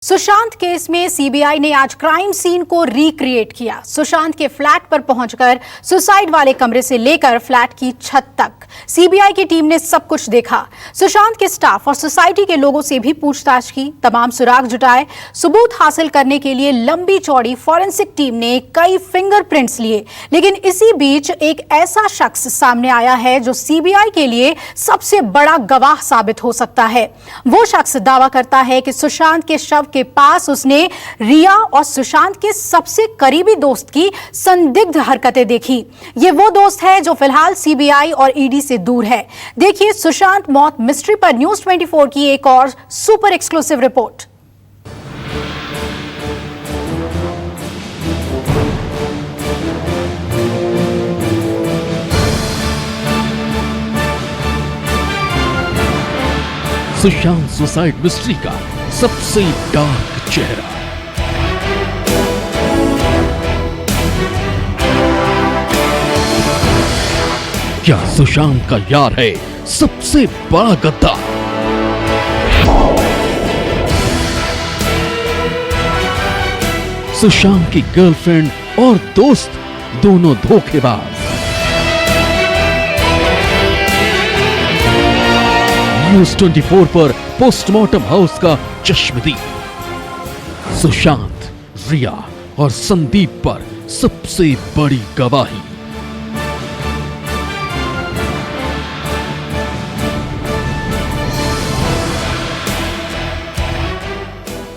Sushant case में CBI ने आज क्राइम सीन को रिक्रिएट किया। सुशांत के फ्लैट पर पहुंचकर सुसाइड वाले कमरे से लेकर फ्लैट की छत तक सीबीआई की टीम ने सब कुछ देखा। सुशांत के स्टाफ और सोसाइटी के लोगों से भी पूछताछ की, तमाम सुराग जुटाए। सबूत हासिल करने के लिए लंबी चौड़ी फॉरेंसिक टीम ने कई फिंगरप्रिंट्स लिए, लेकिन इसी बीच एक ऐसा शख्स सामने आया है जो सीबीआई के लिए सबसे बड़ा गवाह साबित हो सकता है। वो शख्स दावा करता है कि सुशांत के शव के पास उसने रिया और सुशांत के सबसे करीबी दोस्त की संदिग्ध हरकतें देखी। ये वो दोस्त है जो फिलहाल सीबीआई और ईडी से दूर है। देखिए सुशांत मौत मिस्ट्री पर न्यूज़ 24 की एक और super exclusive report. Sushant suicide mystery का सबसे डार्क चेहरा। क्या सुशांत का यार है सबसे बड़ा गद्दार? सुशांत की गर्लफ्रेंड और दोस्त दोनों धोखेबाज। न्यूज़ 24 पर पोस्टमार्टम हाउस का चश्मदीद। सुशांत, रिया और संदीप पर सबसे बड़ी गवाही।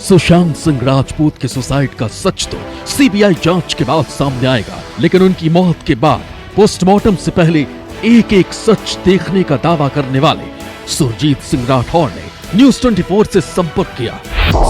सुशांत सिंह राजपूत के सुसाइड का सच तो सीबीआई जांच के बाद सामने आएगा, लेकिन उनकी मौत के बाद पोस्टमार्टम से पहले एक एक सच देखने का दावा करने वाले सुरजीत सिंह राठौर ने न्यूज़ 24 से संपर्क किया।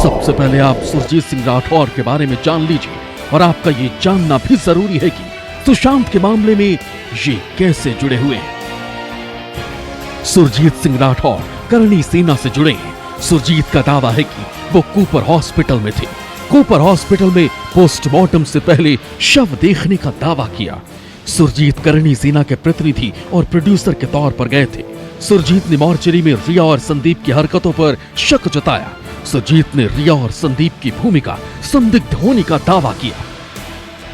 सबसे पहले आप सुरजीत सिंह राठौर के बारे में जान लीजिए, और आपका ये जानना भी जरूरी है कि सुशांत के मामले में ये कैसे जुड़े हुए हैं। सुरजीत सिंह राठौर करणी सेना से जुड़े हैं। सुरजीत का दावा है कि वो कूपर हॉस्पिटल में थे। कूपर हॉस्पिटल में पोस्टमार्टम से पहले शव देखने का दावा किया। सुरजीत करणी सेना के प्रतिनिधि और प्रोड्यूसर के तौर पर गए थे। सुरजीत ने मॉर्चरी में रिया और संदीप की हरकतों पर शक जताया। सुरजीत ने रिया और संदीप की भूमिका संदिग्ध होने का दावा किया।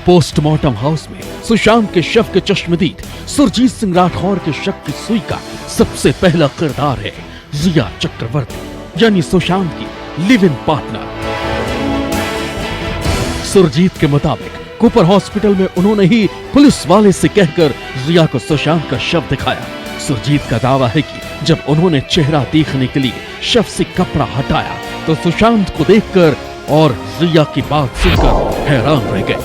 पोस्टमार्टम हाउस में सुशांत के शव के चश्मदीद सुरजीत सिंह राठौर के शक की सुई का सबसे पहला किरदार है रिया चक्रवर्ती, यानी सुशांत की लिव इन पार्टनर। सुरजीत के मुताबिक कूपर हॉस्पिटल में उन्होंने ही पुलिस वाले से कहकर रिया को सुशांत का शव दिखाया। सुरजीत का दावा है कि जब उन्होंने चेहरा देखने के लिए शव से कपड़ा हटाया तो सुशांत को देखकर और रिया की बात सुनकर हैरान रह गए।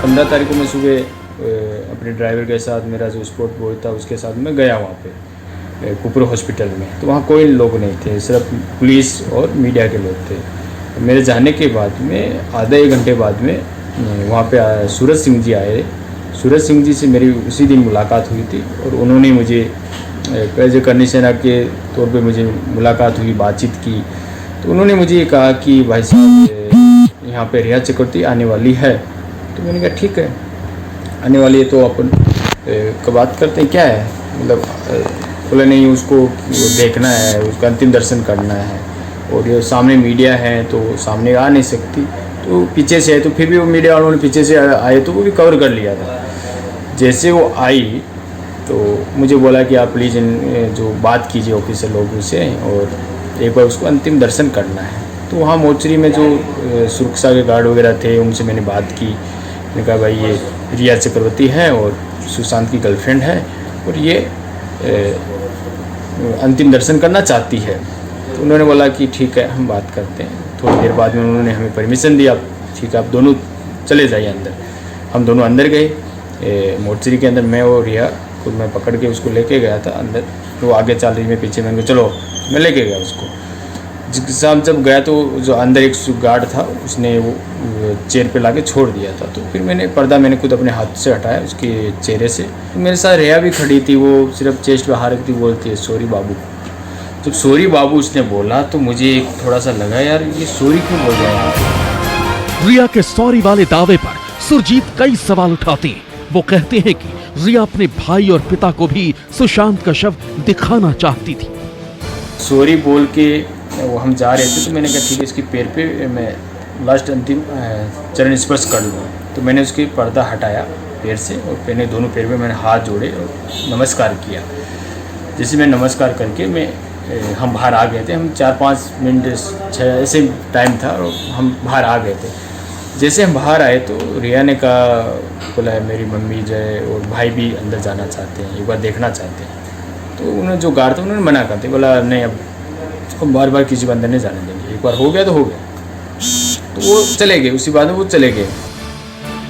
15 तारीख को मैं सुबह अपने ड्राइवर के साथ, मेरा जो स्पोर्ट बॉय था उसके साथ मैं गया वहाँ पे कूपर हॉस्पिटल में। तो वहाँ कोई लोग नहीं थे, सिर्फ पुलिस और मीडिया के लोग थे। मेरे जाने के बाद में आधा एक घंटे बाद में वहाँ पे सूरज सिंह जी आए। सूरज सिंह जी से मेरी उसी दिन मुलाकात हुई थी और उन्होंने मुझे एज ए करणी सेना के तौर पे मुझे मुलाकात हुई, बातचीत की। तो उन्होंने मुझे कहा कि भाई साहब यहाँ पे रिया चक्रवर्ती आने वाली है। तो मैंने कहा ठीक है, आने वाली है तो अपन बात करते हैं, क्या है मतलब। बोले नहीं, उसको देखना है, उसका अंतिम दर्शन करना है, और ये सामने मीडिया है तो सामने आ नहीं सकती, तो पीछे से है। तो फिर भी वो मीडिया वालों ने पीछे से आए तो वो भी कवर कर लिया था। जैसे वो आई तो मुझे बोला कि आप प्लीज़ जो बात कीजिए ऑफिसर लोगों से और एक बार उसको अंतिम दर्शन करना है। तो वहाँ मोर्चरी में जो सुरक्षा के गार्ड वगैरह थे उनसे मैंने बात की। मैंने कहा भाई ये रिया चक्रवर्ती है और सुशांत की गर्लफ्रेंड है और ये अंतिम दर्शन करना चाहती है। तो उन्होंने बोला कि ठीक है, हम बात करते हैं। थोड़ी देर बाद में उन्होंने हमें परमिशन दिया, ठीक है आप दोनों चले जाइए अंदर। हम दोनों अंदर गए मोर्चरी के अंदर। मैं और रिया खुद मैं पकड़ के उसको लेके गया था अंदर। वो आगे चल रही, मैं पीछे, मैंने कहा चलो, मैं लेके गया उसको। जिस साथ जब गया तो जो अंदर एक गार्ड था उसने वो चेयर पे लाके छोड़ दिया था। तो फिर मैंने पर्दा खुद अपने हाथ से हटाया उसके चेहरे से। तो मेरे साथ रिया भी खड़ी थी, वो सिर्फ चेस्ट पे हाथ रखती बोलती है सॉरी बाबू। जब सॉरी बाबू उसने बोला तो मुझे थोड़ा सा लगा यार ये सॉरी क्यों बोल रहा है। रिया के सॉरी वाले दावे पर सुरजीत कई सवाल उठाते हैं। वो कहते हैं कि रिया अपने भाई और पिता को भी सुशांत का शव दिखाना चाहती थी। सॉरी बोल के वो हम जा रहे थे तो मैंने कहा ठीक है इसके पैर पे मैं लास्ट अंतिम चरण स्पर्श कर लूँ। तो मैंने उसके पर्दा हटाया पैर से और मैंने दोनों पैर पे मैंने हाथ जोड़े और नमस्कार किया। जैसे मैं नमस्कार करके हम बाहर आ गए थे। हम 4-5 मिनट 6 ऐसे टाइम था और हम बाहर आ गए थे। जैसे हम बाहर आए तो रिया ने कहा, बोला मेरी मम्मी जो है और भाई भी अंदर जाना चाहते हैं, एक बार देखना चाहते हैं। तो उन्होंने जो गार्ड था उन्होंने मना कर दिया, बोला नहीं अब हम बार बार किसी को अंदर नहीं जाने देंगे, एक बार हो गया तो हो गया। तो वो चले गए, उसी बाद में वो चले गए।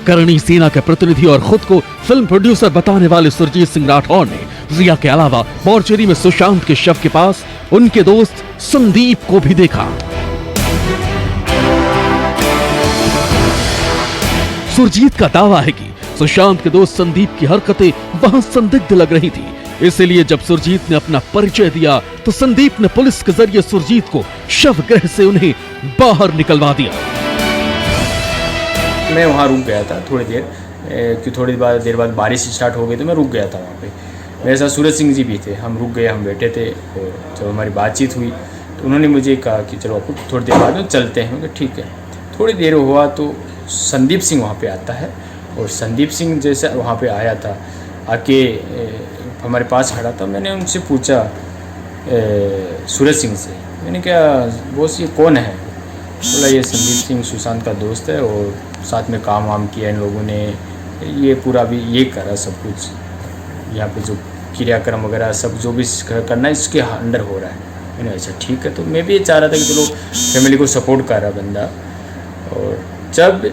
करणी सेना के प्रतिनिधि और खुद को फिल्म प्रोड्यूसर बताने वाले सुरजीत सिंह राठौर ने रिया के अलावा मोर्चरी में सुशांत के शव के पास उनके दोस्त संदीप को भी देखा। सुरजीत का दावा है कि सुशांत के दोस्त संदीप की हरकतें वहां संदिग्ध लग रही थी, इसलिए जब सुरजीत ने अपना परिचय दिया तो संदीप ने पुलिस के जरिए सुरजीत को शव गृह से उन्हें बाहर निकलवा दिया। मैं वहाँ रुक गया था थोड़ी देर, कि थोड़ी देर बाद बारिश स्टार्ट हो गई तो मैं रुक गया था वहाँ पे। मेरे साथ सूरज सिंह जी भी थे, हम रुक गए, हम बैठे थे और जब हमारी बातचीत हुई तो उन्होंने मुझे कहा कि चलो आपको थोड़ी देर बाद में चलते हैं। मैं ठीक है। थोड़ी देर हुआ तो संदीप सिंह वहाँ पे आता है और संदीप सिंह जैसा वहाँ पे आया था, आके हमारे पास खड़ा था। मैंने उनसे पूछा सूरज सिंह से, मैंने कहा बॉस ये कौन है? बोला ये संदीप सिंह सुशांत का दोस्त है और साथ में काम वाम किया इन लोगों ने, ये पूरा भी ये करा सब कुछ, यहाँ पे जो क्रियाक्रम वगैरह सब जो भी करना है इसके अंडर हो रहा है। मैंने अच्छा ठीक है। तो मैं भी ये चाह रहा था कि चलो फैमिली को सपोर्ट कर रहा बंदा। और जब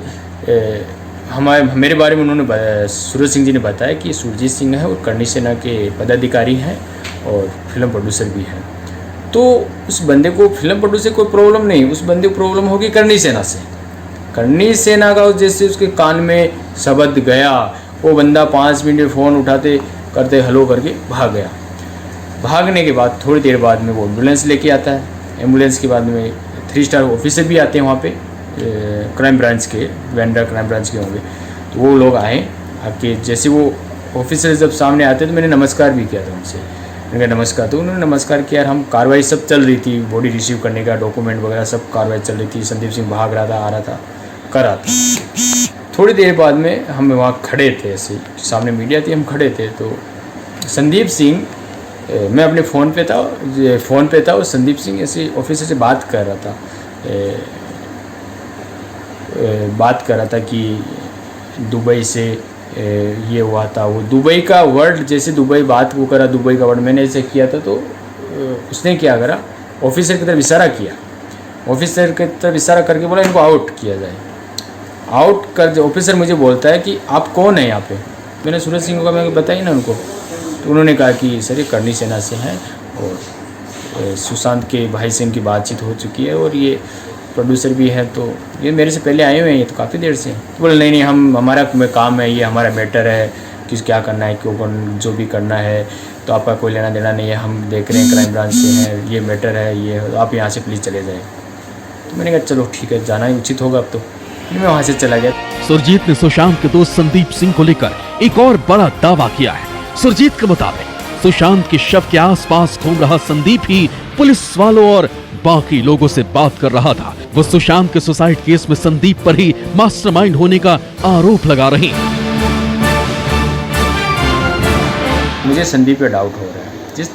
मेरे बारे में उन्होंने सूरज सिंह जी ने बताया कि सुरजीत सिंह है और करणी सेना के पदाधिकारी हैं और फिल्म प्रोड्यूसर भी हैं। तो उस बंदे को फिल्म प्रोड्यूसर कोई प्रॉब्लम नहीं, उस बंदे को प्रॉब्लम होगी करणी सेना से। करणी सेना का जैसे उसके कान में शब्द गया, वो बंदा 5 मिनट में फ़ोन उठाते करते हेलो करके भाग गया। भागने के बाद थोड़ी देर बाद में वो एम्बुलेंस लेके आता है। एम्बुलेंस के बाद में 3 स्टार ऑफिसर भी आते हैं वहाँ पे, क्राइम ब्रांच के, वेंडर क्राइम ब्रांच के होंगे। तो वो लोग आए, आके जैसे वो ऑफिसर जब सामने आते तो मैंने नमस्कार भी किया था उनसे। मैंने कहा नमस्कार, तो उन्होंने नमस्कार किया। हम कार्रवाई सब चल रही थी, बॉडी रिसीव करने का, डॉक्यूमेंट वगैरह सब कार्रवाई चल रही थी। संदीप सिंह भाग रहा था, आ रहा था, कर रहा था। थोड़ी देर बाद में हम वहाँ खड़े थे, ऐसे सामने मीडिया थी, हम खड़े थे। तो संदीप सिंह, मैं अपने फ़ोन पे था और संदीप सिंह ऐसे ऑफिसर से बात कर रहा था कि दुबई से ये हुआ था। वो दुबई का वर्ड, जैसे दुबई बात वो करा, दुबई का वर्ड मैंने ऐसे किया था। तो उसने क्या करा, ऑफिसर की तरफ इशारा किया। ऑफिसर की तरफ इशारा करके बोला इनको आउट किया जाए। आउट कर ऑफिसर मुझे बोलता है कि आप कौन है यहाँ पे? मैंने सूरज सिंह को मैं बताई ना उनको। तो उन्होंने कहा कि सर ये करणी सेना से हैं और सुशांत के भाई से इनकी बातचीत हो चुकी है और ये प्रोड्यूसर भी हैं, तो ये मेरे से पहले आए हुए हैं, ये तो काफ़ी देर से। तो बोले नहीं हमारा काम है, ये हमारा मैटर है, किस क्या करना है, क्यों जो भी करना है तो आपका कोई लेना देना नहीं है, हम देख रहे हैं क्राइम ब्रांच से हैं, ये मैटर है, ये आप यहाँ से प्लीज़ चले जाएँ। तो मैंने कहा चलो ठीक है, जाना ही उचित होगा अब तो। मैं वहाँ से चला गया। सुरजीत ने सुशांत के दोस्त संदीप सिंह को लेकर एक और बड़ा दावा किया है। सुरजीत के मुताबिक सुशांत के शव के आसपास घूम रहा संदीप ही पुलिस वालों और बाकी लोगों से बात कर रहा था। वो सुशांत के सुसाइड केस में संदीप पर ही मास्टरमाइंड होने का आरोप लगा रही। मुझे संदीप पे डाउट हो रहा है, जिस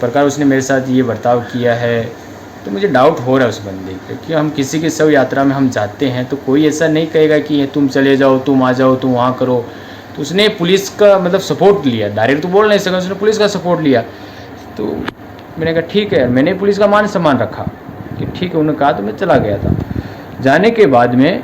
प्रकार उसने मेरे साथ ये बर्ताव किया है, तो मुझे डाउट हो रहा है उस बंदे पे। कि हम किसी के शव यात्रा में हम जाते हैं तो कोई ऐसा नहीं कहेगा कि तुम चले जाओ, तुम आ जाओ, तुम वहाँ करो। तो उसने पुलिस का मतलब सपोर्ट लिया, डायरेक्ट तो बोल नहीं सका, उसने पुलिस का सपोर्ट लिया। तो मैंने कहा ठीक है, मैंने पुलिस का मान सम्मान रखा कि ठीक है, उन्होंने कहा तो मैं चला गया था। जाने के बाद में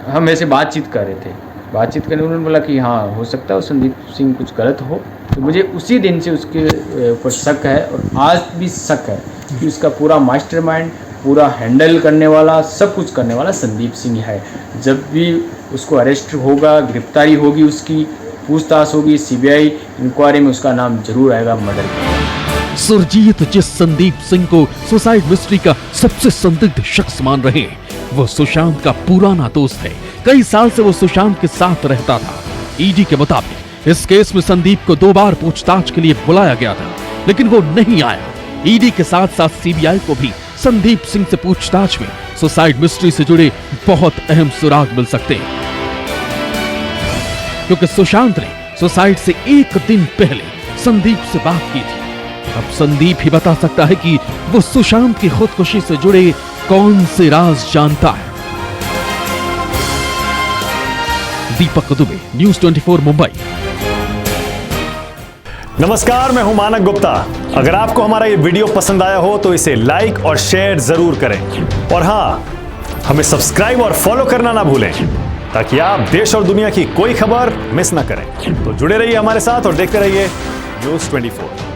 हम ऐसे बातचीत कर रहे थे, बातचीत करने उन्होंने बोला कि हाँ हो सकता है संदीप सिंह कुछ गलत हो। तो मुझे उसी दिन से उसके ऊपर शक है और आज भी शक है कि उसका पूरा मास्टरमाइंड, पूरा हैंडल करने वाला, सब कुछ करने वाला संदीप सिंह है। जब भी उसको अरेस्ट होगा, गिरफ्तारी होगी, उसकी पूछताछ होगी, सीबीआई इंक्वायरी में उसका नाम जरूर आएगा मर्डर का। सुरजीत जिस संदीप सिंह को सुसाइड मिस्ट्री का सबसे संदिग्ध शख्स मान रहे, वो सुशांत का पुराना दोस्त है। कई साल से वो सुशांत के साथ रहता था। ईडी के मुताबिक इस केस में संदीप को 2 बार पूछताछ के लिए बुलाया गया था, लेकिन वो नहीं आया। ईडी के साथ साथ सीबीआई को भी संदीप सिंह से पूछताछ में सुसाइड मिस्ट्री से जुड़े बहुत अहम सुराग मिल सकते हैं, क्योंकि सुशांत ने सुसाइड से एक दिन पहले संदीप से बात की थी। अब संदीप ही बता सकता है कि वो सुशांत की खुदकुशी से जुड़े कौन से राज जानता है। दीपक दुबे, न्यूज़ 24 मुंबई। नमस्कार, मैं हूं मानक गुप्ता। अगर आपको हमारा ये वीडियो पसंद आया हो तो इसे लाइक और शेयर जरूर करें, और हां, हमें सब्सक्राइब और फॉलो करना ना भूलें ताकि आप देश और दुनिया की कोई खबर मिस ना करें। तो जुड़े रहिए हमारे साथ और देखते रहिए न्यूज़ 24।